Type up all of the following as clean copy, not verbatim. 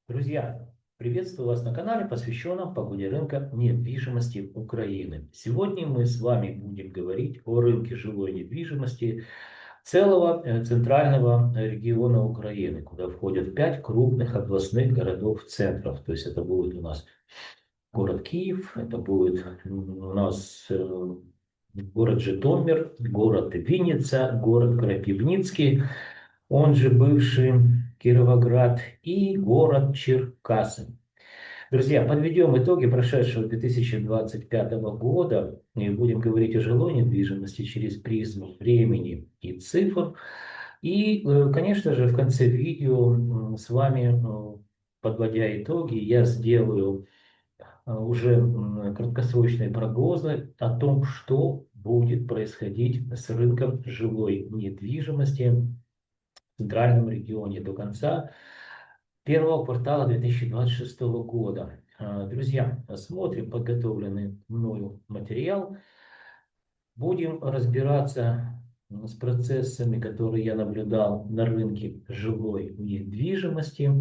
Друзья, приветствую вас на канале, посвященном погоде рынка недвижимости Украины. Сегодня мы с вами будем говорить о рынке жилой недвижимости целого центрального региона Украины, куда входят 5 крупных областных городов-центров. То есть это будет у нас город Киев, это будет у нас город Житомир, город Винница, город Крапивницкий, он же бывший Кировоград, и город Черкассы. Друзья, подведем итоги прошедшего 2025 года и будем говорить о жилой недвижимости через призму времени и цифр. И, конечно же, в конце видео с вами, подводя итоги, я сделаю уже краткосрочные прогнозы о том, что будет происходить с рынком жилой недвижимости в центральном регионе до конца первого квартала 2026 года. Друзья, смотрим подготовленный мною материал. Будем разбираться с процессами, которые я наблюдал на рынке жилой недвижимости,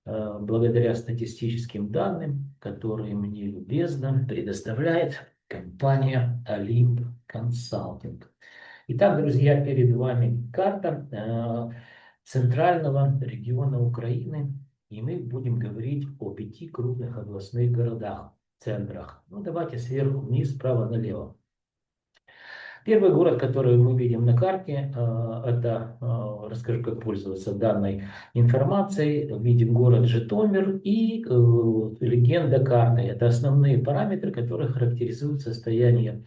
благодаря статистическим данным, которые мне любезно предоставляет компания Олимп Консалтинг. Итак, друзья, перед вами карта центрального региона Украины, и мы будем говорить о 5 крупных областных городах, центрах. Ну, давайте сверху вниз, справа налево. Первый город, который мы видим на карте, это, расскажу, как пользоваться данной информацией. Видим город Житомир и легенда карты. Это основные параметры, которые характеризуют состояние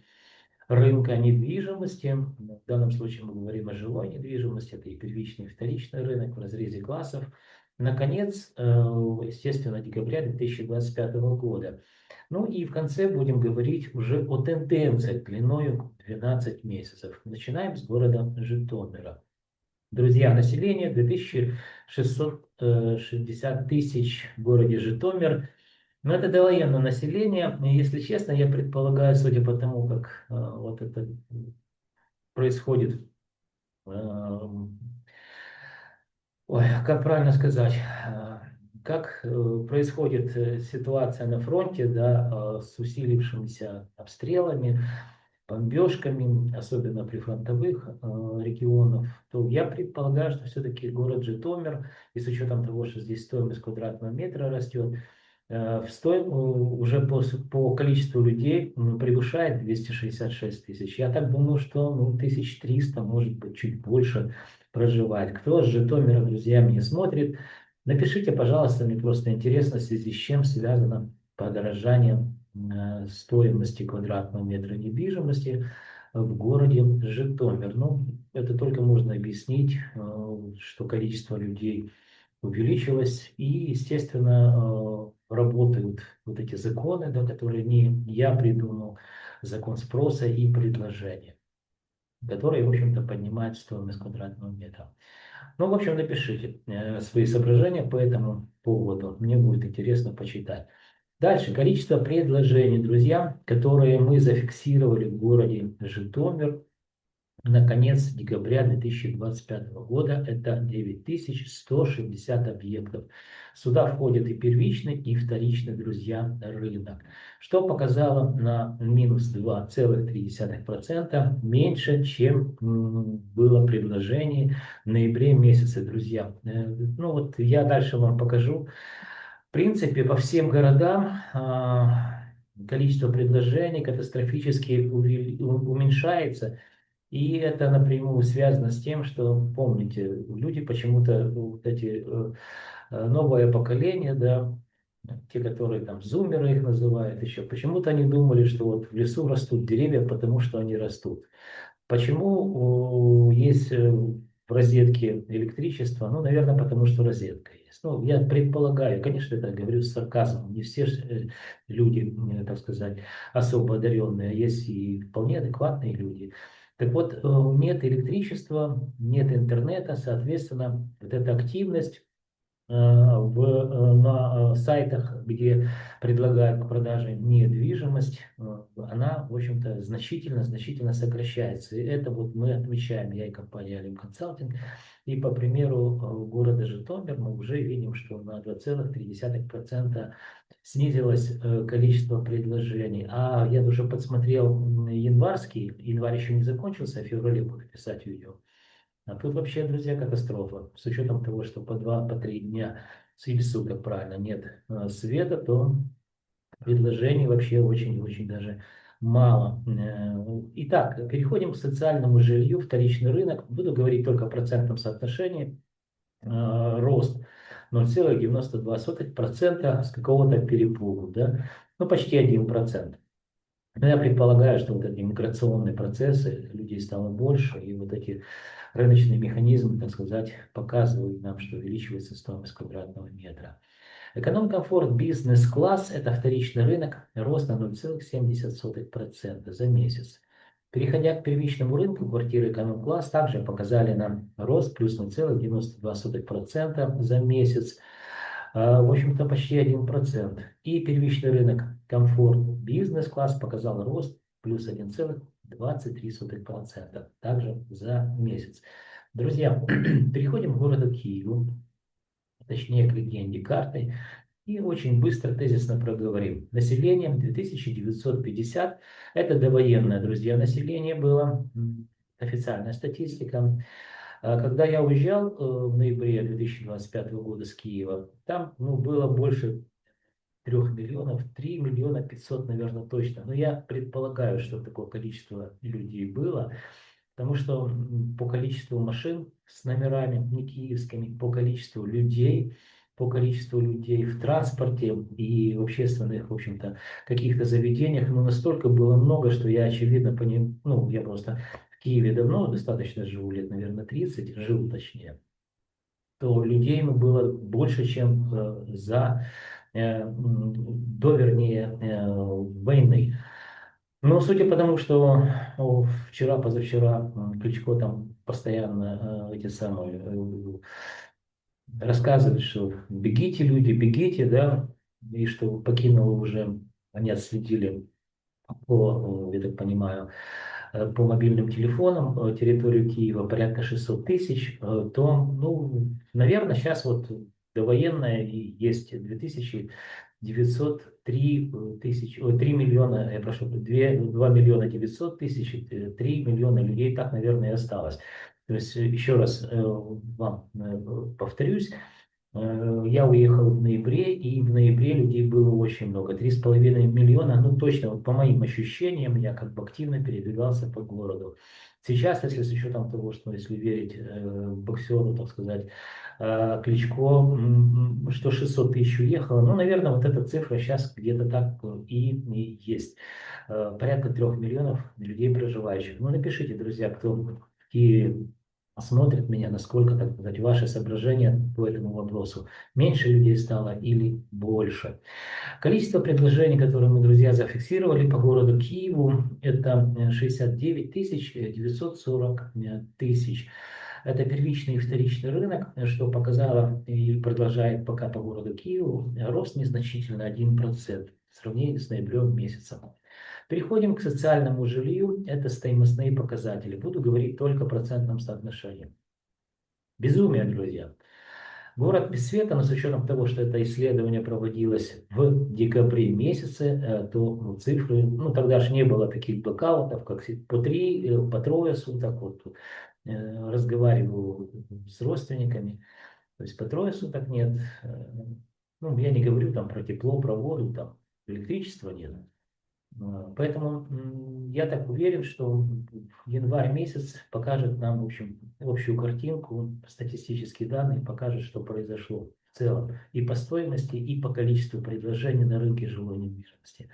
рынка недвижимости. В данном случае мы говорим о жилой недвижимости, это и первичный, и вторичный рынок в разрезе классов. Наконец, естественно, декабря 2025 года. Ну и в конце будем говорить уже о тенденциях длиною 12 месяцев. Начинаем с города Житомира. Друзья, население 2660 тысяч в городе Житомир. Но это довоенное население. И, если честно, я предполагаю, судя по тому, как вот это происходит, ой, как правильно сказать, как происходит ситуация на фронте, да, с усилившимися обстрелами, бомбежками, особенно при фронтовых регионах, то я предполагаю, что все-таки город Житомир, и с учетом того, что здесь стоимость квадратного метра растет, уже по количеству людей превышает 266 тысяч. Я так думаю, что 1300, может быть, чуть больше проживает. Кто с Житомира, друзья, меня смотрит, напишите, пожалуйста, мне просто интересно, в связи с чем связано подорожание стоимости квадратного метра недвижимости в городе Житомир. Ну, это только можно объяснить, что количество людей увеличилось, и, естественно, работают вот эти законы, да, которые не я придумал, закон спроса и предложения, которые, в общем-то, поднимают стоимость квадратного метра. Ну, в общем, напишите свои соображения по этому поводу, мне будет интересно почитать. Дальше, количество предложений, друзья, которые мы зафиксировали в городе Житомир на конец декабря 2025 года, это 9160 объектов. Сюда входит и первичный, и вторичный, друзья, рынок, что показало на минус 2,3%, меньше, чем было предложений в ноябре месяце, друзья. Ну вот я дальше вам покажу. В принципе, по всем городам количество предложений катастрофически уменьшается. И это напрямую связано с тем, что, помните, люди почему-то, вот эти новое поколение, да, те, которые там зумеры их называют еще, почему-то они думали, что вот в лесу растут деревья, потому что они растут. Почему есть в розетке электричество? Ну, наверное, потому что розетка есть. Ну, я предполагаю, конечно, это говорю с сарказмом, не все люди, так сказать, особо одаренные, есть и вполне адекватные люди. Так вот, нет электричества, нет интернета, соответственно, вот эта активность на сайтах, где предлагают к продаже недвижимость, она, в общем-то, значительно сокращается. И это вот мы отмечаем, я и компания Алим Консалтинг. И по примеру города Житомир мы уже видим, что на 2,3% снизилось количество предложений. А я уже подсмотрел январь еще не закончился, а в феврале буду писать видео. А тут вообще, друзья, катастрофа. С учетом того, что по 2-3 дня или суток, правильно, нет света, то предложений вообще очень-очень даже мало. Итак, переходим к социальному жилью, вторичный рынок. Буду говорить только о процентном соотношении. Рост 0,92% с какого-то перепугу, да? Ну, почти 1%. Но я предполагаю, что вот эти миграционные процессы, людей стало больше, и вот эти рыночные механизмы, так сказать, показывают нам, что увеличивается стоимость квадратного метра. Эконом-комфорт бизнес-класс – это вторичный рынок, рост на 0,7% за месяц. Переходя к первичному рынку, квартиры эконом-класс также показали нам рост плюс 0,92% за месяц. В общем-то, почти 1%. И первичный рынок комфорт бизнес-класс показал рост плюс 1,23%, также за месяц. Друзья, переходим к городу Киеву, точнее к легенде карты, и очень быстро тезисно проговорим. Население 2950, это довоенное, друзья, население было, официальная статистика. Когда я уезжал в ноябре 2025 года с Киева, там было больше 3 миллионов, 3 миллиона 500, наверное, точно. Но я предполагаю, что такое количество людей было, потому что по количеству машин с номерами не киевскими, по количеству людей в транспорте и в общественных, в общем-то, каких-то заведениях, настолько было много, что я, очевидно, я просто в Киеве давно достаточно живу, лет, наверное, 30, жил точнее, то людей было больше, чем до, вернее, войны. Но судя по тому, что вчера, позавчера Кличко там постоянно эти самые рассказывает, что бегите, люди, бегите, да, и что покинуло уже, они отследили по, я так понимаю, по мобильным телефонам территорию Киева порядка 600 тысяч, то, наверное, сейчас вот довоенная и есть 2903 тысячи, 3 миллиона, я прошу, 2 миллиона 900 тысяч, 3 миллиона людей, так, наверное, и осталось. То есть, еще раз вам повторюсь, я уехал в ноябре, и в ноябре людей было очень много, 3,5 миллиона, точно, вот по моим ощущениям, я как бы активно передвигался по городу. Сейчас, если с учетом того, что если верить боксеру, так сказать, Кличко, что 600 тысяч уехало, наверное, вот эта цифра сейчас где-то так и есть. Порядка 3 миллионов людей проживающих. Напишите, друзья, кто в Киеве смотрит меня, насколько, так сказать, ваши соображения по этому вопросу. Меньше людей стало или больше. Количество предложений, которые мы, друзья, зафиксировали по городу Киеву, это 69 940 тысяч. Это первичный и вторичный рынок, что показало и продолжает пока по городу Киеву рост незначительно 1% в сравнении с ноябрем месяцем. Переходим к социальному жилью. Это стоимостные показатели. Буду говорить только о процентном соотношении. Безумие, друзья. Город без света, но с учетом того, что это исследование проводилось в декабре месяце, то цифры, тогда же не было таких блокаутов, как по 3, по 3 суток. Вот, разговариваю с родственниками, то есть по 3 суток нет. Я не говорю там про тепло, про воду, там электричества нет. Поэтому я так уверен, что январь месяц покажет нам, в общем, общую картинку, статистические данные покажут, что произошло в целом и по стоимости, и по количеству предложений на рынке жилой недвижимости.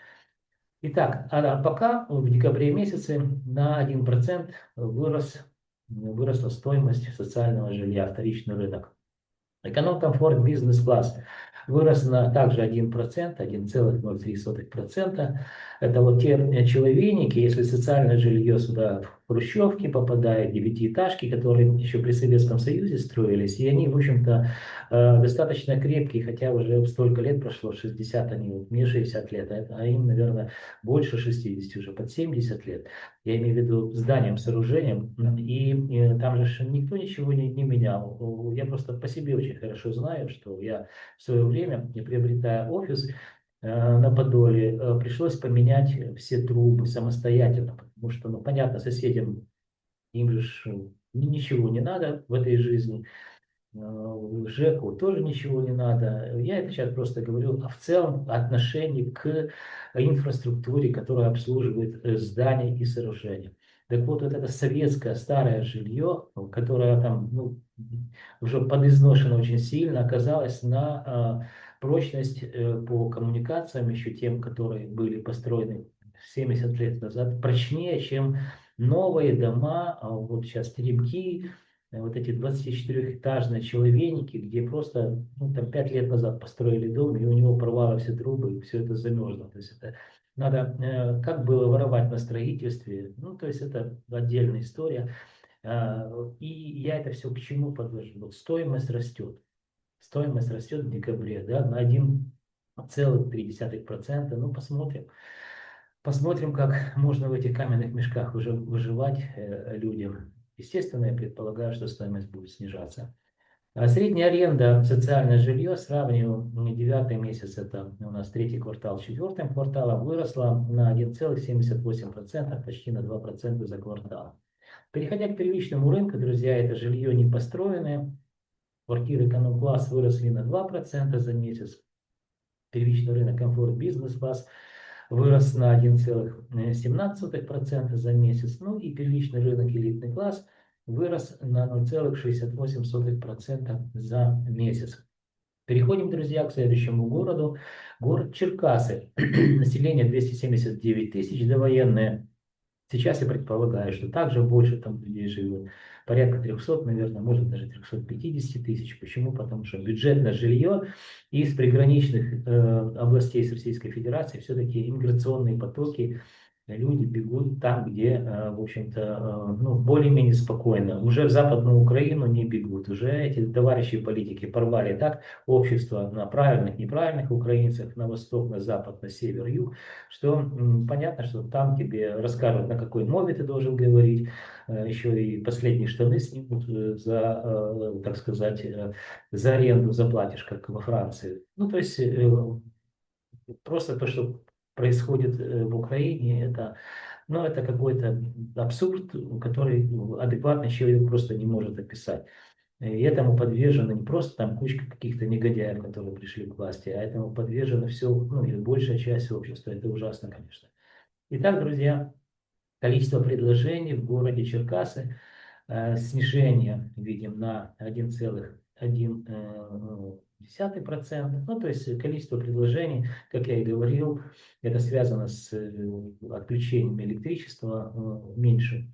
Итак, а пока в декабре месяце на 1% выросла стоимость социального жилья, вторичный рынок. Эконом-комфорт бизнес-класс вырос на также 1%, 1,03%. Это вот те человейники, если социальное жилье сюда хрущевки, попадает в девятиэтажки, которые еще при Советском Союзе строились, и они, в общем-то, достаточно крепкие, хотя уже столько лет прошло, 60 они, вот мне 60 лет, а им, наверное, больше 60, уже под 70 лет. Я имею в виду зданием, сооружением, и там же никто ничего не менял. Я просто по себе очень хорошо знаю, что я в свое время, не приобретая офис, на Подоле, пришлось поменять все трубы самостоятельно, потому что, ну, понятно, соседям им же ничего не надо в этой жизни, ЖЭКу тоже ничего не надо. Я это сейчас просто говорю в целом отношении к инфраструктуре, которая обслуживает здания и сооружения. Так вот, вот это советское старое жилье, которое там, ну, уже подизношено очень сильно, оказалось на прочность по коммуникациям, еще тем, которые были построены 70 лет назад, прочнее, чем новые дома, вот сейчас теремки, вот эти 24-этажные человейники, где просто, ну, там 5 лет назад построили дом, и у него порвало все трубы, и все это замерзло. То есть это надо, как было воровать на строительстве, ну, то есть это отдельная история. И я это все к чему подвожу? Вот стоимость растет. Стоимость растет в декабре, да, на 1,3%. Ну, посмотрим. Посмотрим, как можно в этих каменных мешках уже выживать людям. Естественно, я предполагаю, что стоимость будет снижаться. Средняя аренда, социальное жилье, сравниваю, девятый месяц, это у нас третий квартал с четвертым кварталом, выросла на 1,78%, почти на 2% за квартал. Переходя к первичному рынку, друзья, это жилье не построенное. Квартиры эконом-класс выросли на 2% за месяц. Первичный рынок комфорт бизнес-класс вырос на 1,17% за месяц. Ну и первичный рынок элитный класс вырос на 0,68% за месяц. Переходим, друзья, к следующему городу. Город Черкассы. Население 279 тысяч, довоенное. Сейчас я предполагаю, что также больше там людей живет. Порядка 300, наверное, может даже 350 тысяч. Почему? Потому что бюджетное жилье из приграничных областей с Российской Федерацией все-таки иммиграционные потоки, люди бегут там, где, в общем-то, ну, более-менее спокойно. Уже в Западную Украину не бегут. Уже эти товарищи политики порвали так общество на правильных, неправильных украинцев, на восток, на запад, на север, юг, что понятно, что там тебе расскажут, на какой мове ты должен говорить, еще и последние штаны снимут так сказать, за аренду заплатишь, как во Франции. Ну, то есть просто то, что происходит в Украине, это, ну, это какой-то абсурд, который адекватный человек просто не может описать. И этому подвержена не просто там кучка каких-то негодяев, которые пришли к власти, а этому подвержена все, ну, или большая часть общества. Это ужасно, конечно. Итак, друзья, количество предложений в городе Черкассы, снижение видим на 1,1%. Ну, то есть количество предложений, как я и говорил, это связано с отключением электричества меньше.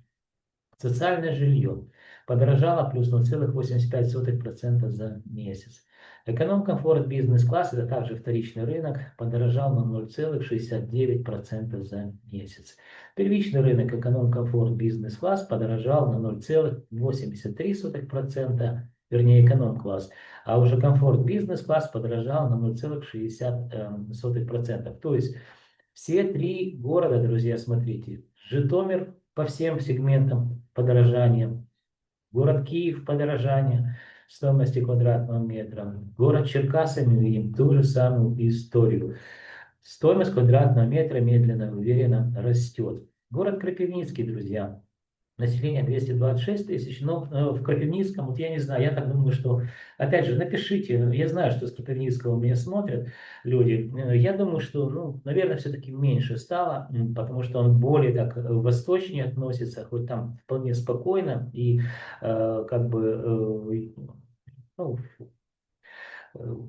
Социальное жилье подорожало плюс 0,85% за месяц. Эконом-комфорт бизнес-класс, это также вторичный рынок, подорожал на 0,69% за месяц. Первичный рынок эконом-комфорт бизнес-класс подорожал на 0,83%, вернее эконом-класс, а уже комфорт бизнес-класс подорожал на 0,60%. То есть все три города, друзья, смотрите, Житомир по всем сегментам подорожания, город Киев подорожание стоимости квадратного метра, город Черкассы мы видим ту же самую историю. Стоимость квадратного метра медленно, уверенно растет. Город Крапивницкий, друзья, население 226 тысяч, но в Крапивницком, вот я не знаю, я так думаю, что, опять же, напишите, я знаю, что с Крапивницкого меня смотрят люди, я думаю, что, ну, наверное, все-таки меньше стало, потому что он более так восточнее относится, хоть там вполне спокойно и как бы, ну,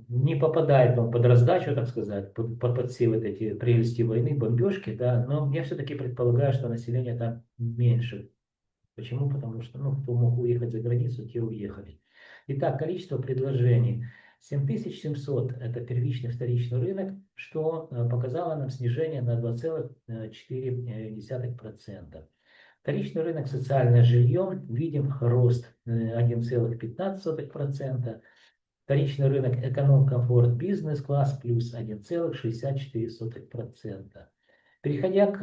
не попадает он под раздачу, так сказать, под все вот эти прелести войны, бомбежки, да, но я все-таки предполагаю, что население там меньше. Почему? Потому что, ну, кто мог уехать за границу, те уехали. Итак, количество предложений. 7700 – это первичный, вторичный рынок, что показало нам снижение на 2,4%. Вторичный рынок социальное жилье, видим рост 1,15%. Вторичный рынок эконом-комфорт бизнес-класс плюс 1,64%. Переходя к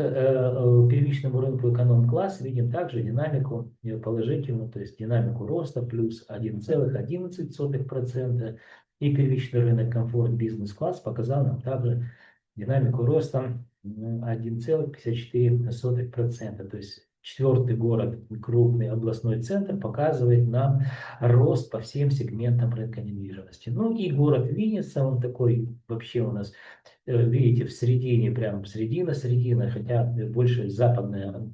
первичному рынку эконом-класс, видим также динамику положительную, то есть динамику роста плюс 1,11%. И первичный рынок комфорт бизнес-класс показал нам также динамику роста 1,54%. То есть четвертый город, крупный областной центр, показывает нам рост по всем сегментам рынка недвижимости. Ну и город Винница, он такой вообще у нас, видите, в середине, прям середина, хотя больше западная,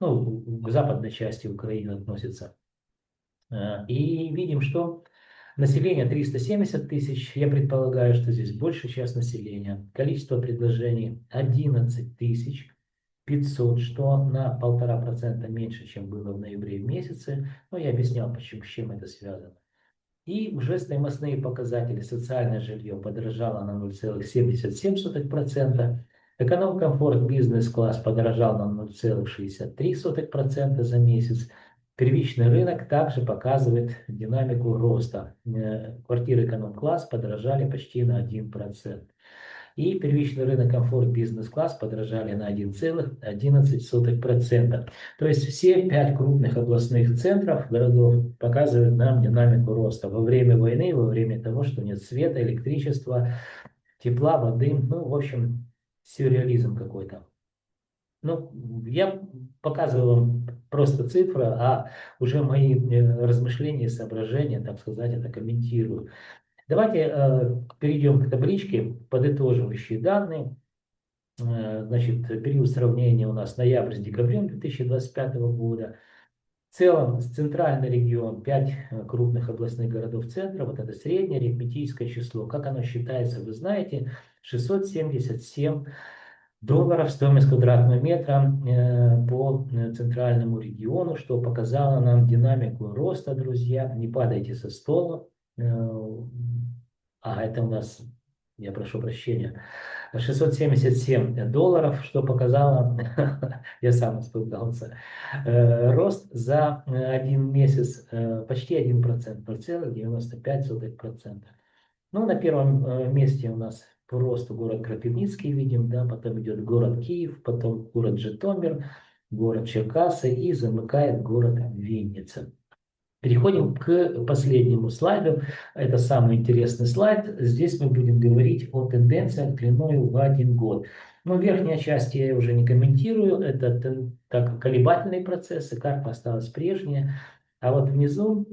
ну, к западной части Украины относится. И видим, что население 370 тысяч, я предполагаю, что здесь большая часть населения. Количество предложений 11 500, что на 1,5% меньше, чем было в ноябре месяце. Но я объяснял, почему, с чем это связано. И уже стоимостные показатели. Социальное жилье подорожало на 0,77%. Эконом-комфорт бизнес-класс подорожал на 0,63% за месяц. Первичный рынок также показывает динамику роста. Квартиры эконом-класс подорожали почти на 1%. И первичный рынок комфорт бизнес-класс подорожали на 1,11%. То есть все 5 крупных областных центров городов показывают нам динамику роста во время войны, во время того, что нет света, электричества, тепла, воды. Ну, в общем, сюрреализм какой-то. Ну, я показываю вам просто цифры, а уже мои размышления, соображения, так сказать, это комментирую. Давайте перейдем к табличке, подытоживающие данные. Значит, период сравнения у нас ноябрь с декабрем 2025 года. В целом, центральный регион, 5 крупных областных городов центра, вот это среднее арифметическое число. Как оно считается, вы знаете, 677 долларов стоимость квадратного метра по центральному региону, что показало нам динамику роста, друзья. Не падайте со стола. Это у нас, я прошу прощения, 677 долларов, что показало, я сам испугался, рост за один месяц почти 1%, 0,95%. Ну, на первом месте у нас по росту город Кропивницкий видим, да, потом идет город Киев, потом город Житомир, город Черкассы и замыкает город Винница. Переходим к последнему слайду. Это самый интересный слайд. Здесь мы будем говорить о тенденциях длиной в 1 год. Но верхняя часть я уже не комментирую. Это так, колебательные процессы, карта осталась прежняя. А вот внизу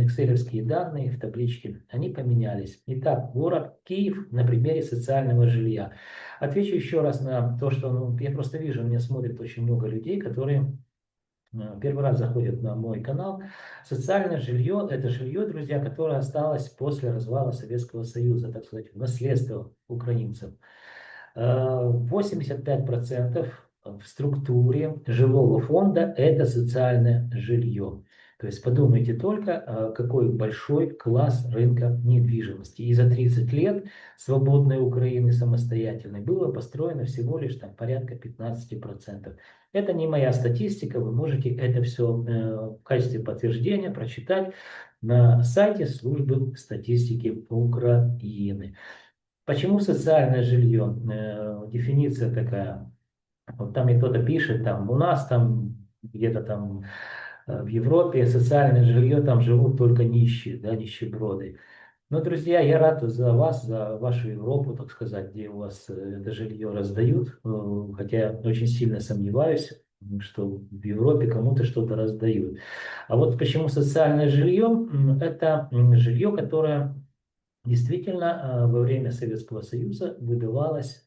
экселевские данные в табличке, они поменялись. Итак, город Киев на примере социального жилья. Отвечу еще раз на то, что я просто вижу, меня смотрит очень много людей, которые первый раз заходят на мой канал. Социальное жилье – это жилье, друзья, которое осталось после развала Советского Союза, так сказать, наследство украинцев. 85% в структуре жилого фонда – это социальное жилье. То есть подумайте только, какой большой класс рынка недвижимости. И за 30 лет свободной Украины самостоятельной было построено всего лишь там порядка 15%. Это не моя статистика, вы можете это все в качестве подтверждения прочитать на сайте службы статистики Украины. Почему социальное жилье? Дефиниция такая. Вот там и кто-то пишет, там у нас там где-то там в Европе социальное жилье, там живут только нищие, да, нищеброды. Но, друзья, я рад за вас, за вашу Европу, так сказать, где у вас это жилье раздают, хотя очень сильно сомневаюсь, что в Европе кому-то что-то раздают. А вот почему социальное жилье? Это жилье, которое действительно во время Советского Союза выдавалось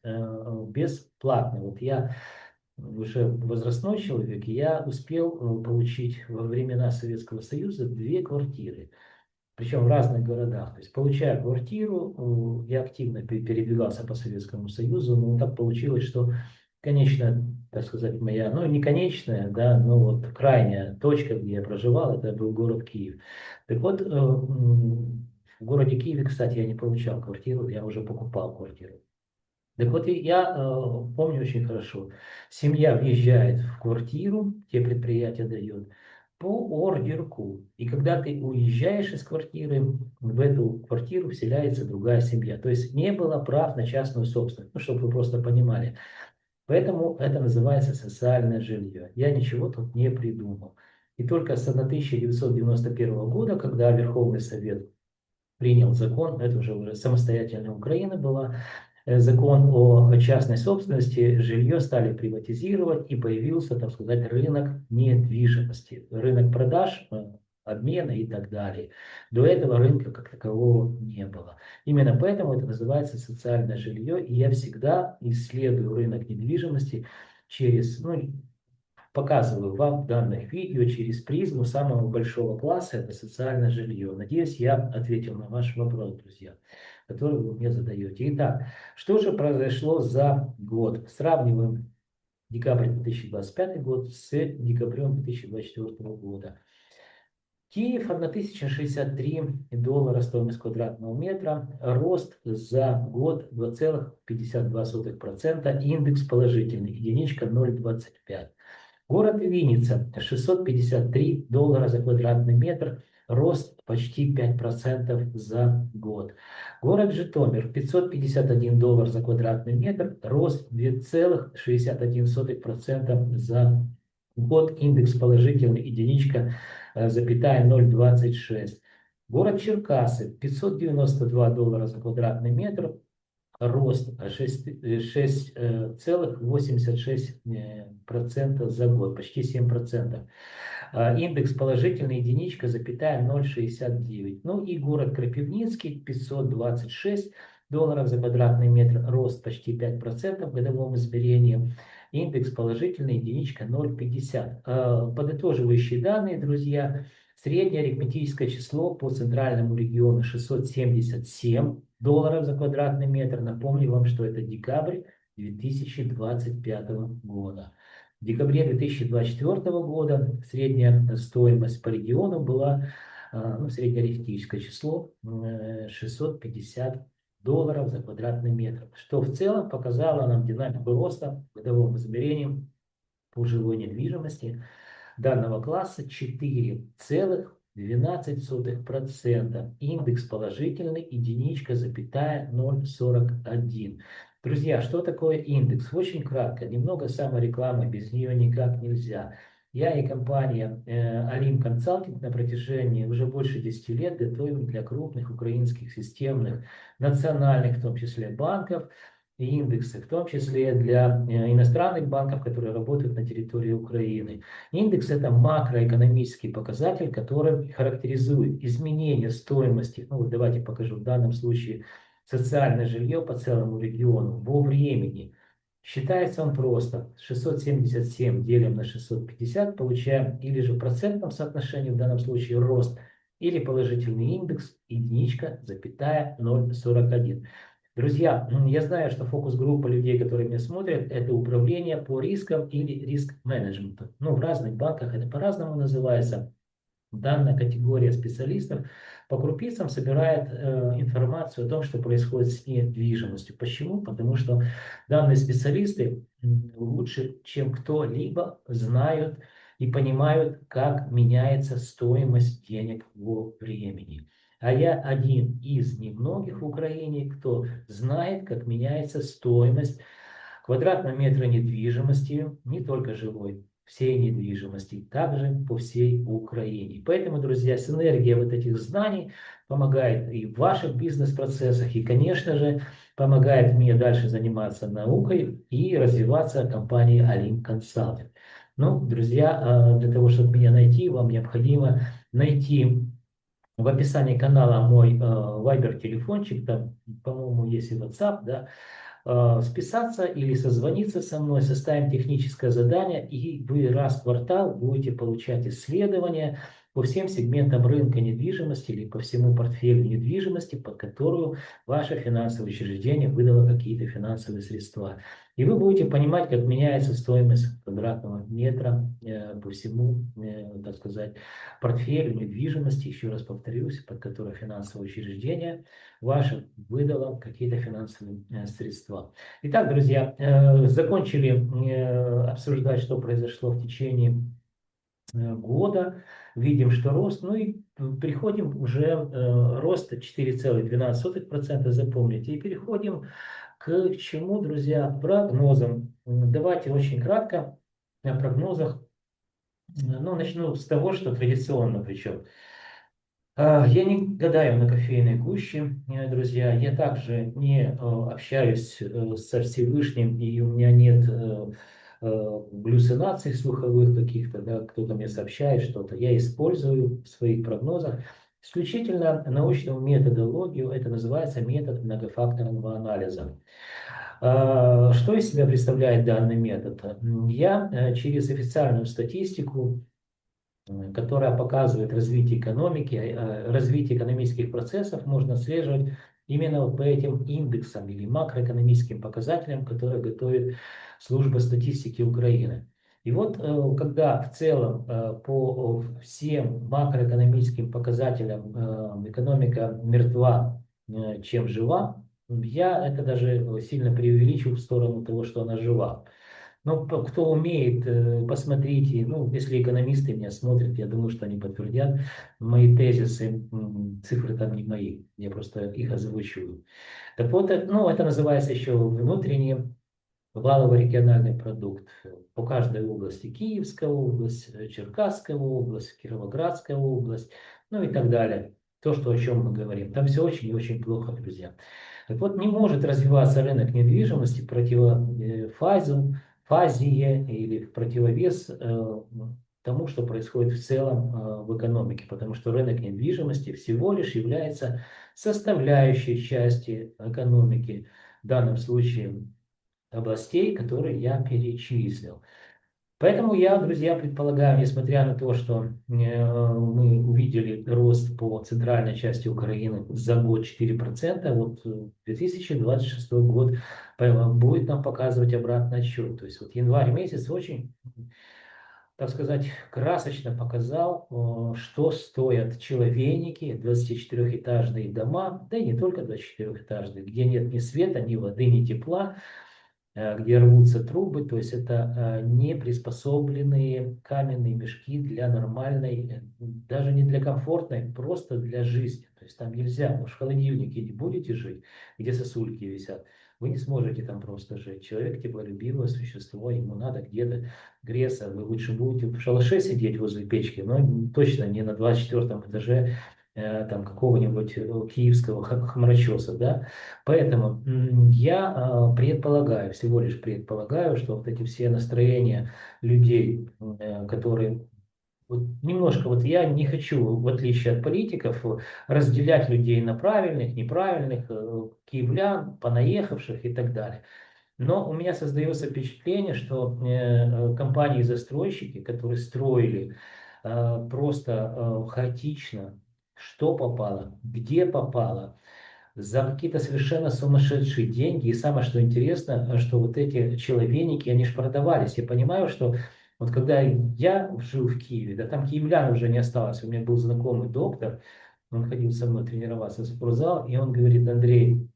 бесплатно. Вот я уже возрастной человек, и я успел получить во времена Советского Союза 2 квартиры. Причем в разных городах. То есть, получая квартиру, я активно передвигался по Советскому Союзу, но так получилось, что конечная, так сказать, моя, ну не конечная, да, но вот крайняя точка, где я проживал, это был город Киев. Так вот, в городе Киеве, кстати, я не получал квартиру, я уже покупал квартиру. Так вот, я помню очень хорошо. Семья въезжает в квартиру, те предприятия дает, по ордерку. И когда ты уезжаешь из квартиры, в эту квартиру вселяется другая семья. То есть не было прав на частную собственность, ну, чтобы вы просто понимали. Поэтому это называется социальное жилье. Я ничего тут не придумал. И только с 1991 года, когда Верховный Совет принял закон, это уже самостоятельная Украина была, закон о частной собственности, жилье стали приватизировать, и появился, так сказать, рынок недвижимости, рынок продаж, обмена и так далее. До этого рынка как такового не было. Именно поэтому это называется социальное жилье, и я всегда исследую рынок недвижимости через, ну, показываю вам в данных видео через призму самого большого класса, это социальное жилье. Надеюсь, я ответил на ваш вопрос, друзья, который вы мне задаете. Итак, что же произошло за год? Сравниваем декабрь 2025 год с декабрем 2024 года. Киев 1063 доллара стоимость квадратного метра, рост за год 2,52%, индекс положительный, единичка 0,25. Город Винница 653 доллара за квадратный метр, рост почти 5% за год. Город Житомир 551 доллар за квадратный метр, рост 2,61% за год, индекс положительный, единичка, запятая 0,26. Город Черкасы 592 доллара за квадратный метр, рост 6,86% за год, почти 7%. Индекс положительный, единичка, запятая 0,69. Ну и город Крапивницкий 526 долларов за квадратный метр, рост почти 5% в годовом измерении. Индекс положительный, единичка 0,50. Подытоживающие данные, друзья. Среднее арифметическое число по центральному региону 677 долларов за квадратный метр. Напомню вам, что это декабрь 2025 года. В декабре 2024 года средняя стоимость по региону была, ну, среднее арифметическое число 650 долларов за квадратный метр, что в целом показало нам динамику роста в годовом измерении по жилой недвижимости данного класса 4,12%. Индекс положительный, единичка, запятая 0,41. Друзья, что такое индекс? Очень кратко, немного саморекламы, без нее никак нельзя. Я и компания Alim Consulting на протяжении уже больше 10 лет готовим для крупных украинских системных, национальных, в том числе банков, и индексы, в том числе для иностранных банков, которые работают на территории Украины. Индекс – это макроэкономический показатель, который характеризует изменение стоимости, ну вот давайте покажу, в данном случае социальное жилье по целому региону во времени. Считается он просто: 677 делим на 650, получаем или же в процентном соотношении, в данном случае рост, или положительный индекс, единичка, запятая 0,41. Друзья, я знаю, что фокус-группа людей, которые меня смотрят, это управление по рискам или риск-менеджменту. Ну, в разных банках это по-разному называется. Данная категория специалистов по крупицам собирает информацию о том, что происходит с недвижимостью. Почему? Потому что данные специалисты лучше, чем кто-либо, знают и понимают, как меняется стоимость денег во времени. А я один из немногих в Украине, кто знает, как меняется стоимость квадратного метра недвижимости, не только жилой, всей недвижимости, также по всей Украине. Поэтому, друзья, синергия вот этих знаний помогает и в ваших бизнес-процессах, и, конечно же, помогает мне дальше заниматься наукой и развиваться компанией Alim Consulting. Ну, друзья, для того, чтобы меня найти, вам необходимо найти в описании канала мой Viber телефончик, там, по-моему, есть и WhatsApp, да, списаться или созвониться со мной, составим техническое задание, и вы раз в квартал будете получать исследования по всем сегментам рынка недвижимости или по всему портфелю недвижимости, под которую ваше финансовое учреждение выдало какие-то финансовые средства. И вы будете понимать, как меняется стоимость квадратного метра по всему, так сказать, портфелю недвижимости, еще раз повторюсь, под которое финансовое учреждение ваше выдало какие-то финансовые средства. Итак, друзья, закончили обсуждать, что произошло в течение года. Видим, что рост, ну и приходим уже роста 4,12%, запомните, и переходим к чему, друзья? Прогнозам. Давайте очень кратко о прогнозах. Ну, начну с того, что традиционно причем. Я не гадаю на кофейной гуще, друзья. Я также не общаюсь со Всевышним, и у меня нет галлюцинаций слуховых каких-то, да, кто-то мне сообщает что-то. Я использую в своих прогнозах исключительно научную методологию, это называется метод многофакторного анализа. Что из себя представляет данный метод? Я через официальную статистику, которая показывает развитие экономики, развитие экономических процессов, можно отслеживать именно вот по этим индексам или макроэкономическим показателям, которые готовит служба статистики Украины. И вот когда в целом по всем макроэкономическим показателям экономика мертва, чем жива, я это даже сильно преувеличу в сторону того, что она жива. Ну, кто умеет, посмотрите, ну, если экономисты меня смотрят, я думаю, что они подтвердят мои тезисы, цифры там не мои, я просто их озвучиваю. Так вот, ну, это называется еще внутренний валовый региональный продукт по каждой области. Киевская область, Черкасская область, Кировоградская область, ну и так далее. То, что, о чем мы говорим. Там все очень и очень плохо, друзья. Так вот, не может развиваться рынок недвижимости фазие или в противовес тому, что происходит в целом в экономике, потому что рынок недвижимости всего лишь является составляющей части экономики, в данном случае областей, которые я перечислил. Поэтому я, друзья, предполагаю, несмотря на то, что мы увидели рост по центральной части Украины за год 4%, вот 2026 год будет нам показывать обратный отсчет. То есть вот январь месяц очень, так сказать, красочно показал, что стоят человейники, 24-этажные дома, да и не только 24-этажные, где нет ни света, ни воды, ни тепла, где рвутся трубы, то есть это не приспособленные каменные мешки для нормальной, даже не для комфортной, просто для жизни. То есть там нельзя, уж в холодильнике не будете жить, где сосульки висят, вы не сможете там просто жить. Человек теплолюбивое существо, ему надо где-то греться, вы лучше будете в шалаше сидеть возле печки, но точно не на 24 этаже там какого-нибудь киевского хмарочеса, да. Поэтому я предполагаю, всего лишь предполагаю, что вот эти все настроения людей, которые вот немножко, вот я не хочу, в отличие от политиков, разделять людей на правильных, неправильных, киевлян, понаехавших и так далее. Но у меня создается впечатление, что компании-застройщики, которые строили просто хаотично, что попало, где попало, за какие-то совершенно сумасшедшие деньги. И самое, что интересно, что вот эти человейники, они же продавались. Я понимаю, что вот когда я жил в Киеве, да там киевлян уже не осталось. У меня был знакомый доктор, он ходил со мной тренироваться в спортзал, и он говорит: Андрей,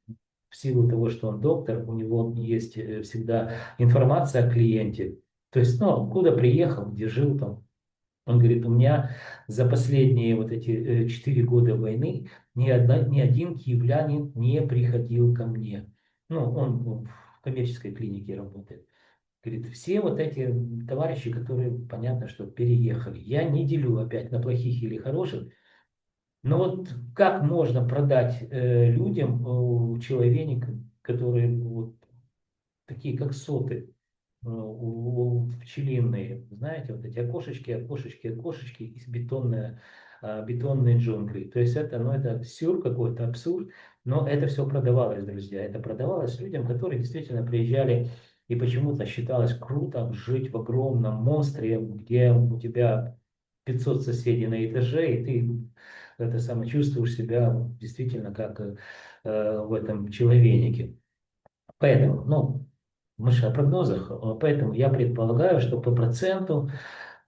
в силу того, что он доктор, у него есть всегда информация о клиенте. То есть, ну, куда приехал, где жил там. Он говорит: у меня за последние вот эти 4 года войны ни один киевлянин не приходил ко мне. Ну, он в коммерческой клинике работает. Говорит, все вот эти товарищи, которые, понятно, что переехали. Я не делю опять на плохих или хороших, но вот как можно продать людям, человейникам, которые вот такие как соты, пчелиные, знаете, вот эти окошечки, окошечки, окошечки из бетонные джунгли. То есть это, ну, это сюр какой-то, абсурд, но это все продавалось, друзья. Это продавалось людям, которые действительно приезжали, и почему-то считалось круто жить в огромном монстре, где у тебя 500 соседей на этаже, и ты это самое чувствуешь себя действительно как в этом человенике. Поэтому, ну, мы же о прогнозах, поэтому я предполагаю, что по проценту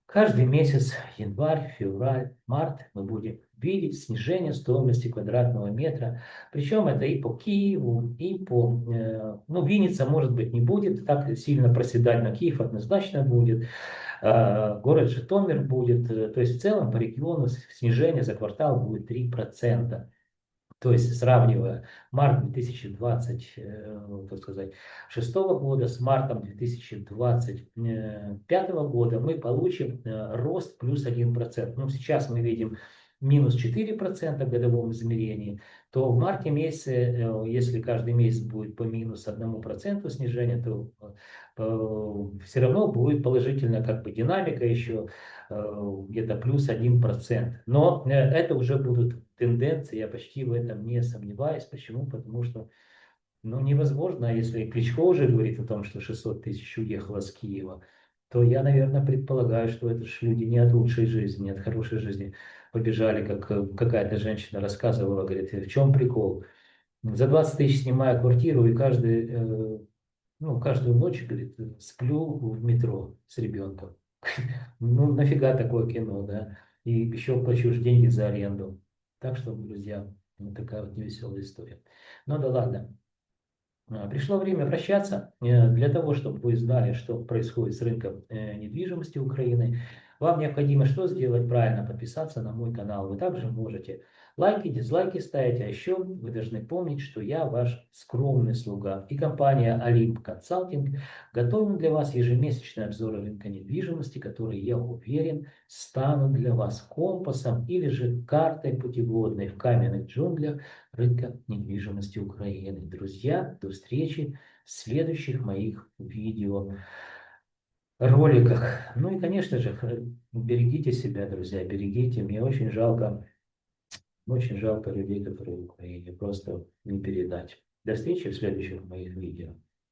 каждый месяц, январь, февраль, март, мы будем видеть снижение стоимости квадратного метра. Причем это и по Киеву, и по... ну, Винница, может быть, не будет так сильно проседать, но Киев однозначно будет. Город Житомир будет. То есть в целом по региону снижение за квартал будет 3%. То есть, сравнивая март 2020, так сказать, шестого года с мартом 2025 года, мы получим рост плюс 1%. Ну, сейчас мы видим минус 4% в годовом измерении, то в марте месяце, если каждый месяц будет по минус 1% снижения, то все равно будет положительная как бы динамика еще где-то плюс 1%. Но это уже будут тенденции, я почти в этом не сомневаюсь. Почему? Потому что ну, невозможно, если Кличко уже говорит о том, что 600 тысяч уехало с Киева, то я, наверное, предполагаю, что это же люди не от лучшей жизни, не от хорошей жизни побежали, как какая-то женщина рассказывала, говорит, в чем прикол? За 20 тысяч снимаю квартиру и ну, каждую ночь, говорит, сплю в метро с ребенком. Ну, нафига такое кино, да? И еще плачу ж деньги за аренду. Так что, друзья, вот такая вот невеселая история. Ну да ладно. Пришло время прощаться. Для того, чтобы вы знали, что происходит с рынком недвижимости Украины, вам необходимо что сделать? Правильно подписаться на мой канал. Вы также можете лайки, дизлайки ставить, а еще вы должны помнить, что я ваш скромный слуга. И компания Olymp Consulting готовим для вас ежемесячные обзоры рынка недвижимости, которые, я уверен, станут для вас компасом или же картой путеводной в каменных джунглях рынка недвижимости Украины. Друзья, до встречи в следующих моих видео роликах. Ну и, конечно же, берегите себя, друзья, берегите. Мне очень жалко людей, которые в Украине. Просто не передать. До встречи в следующих моих видео.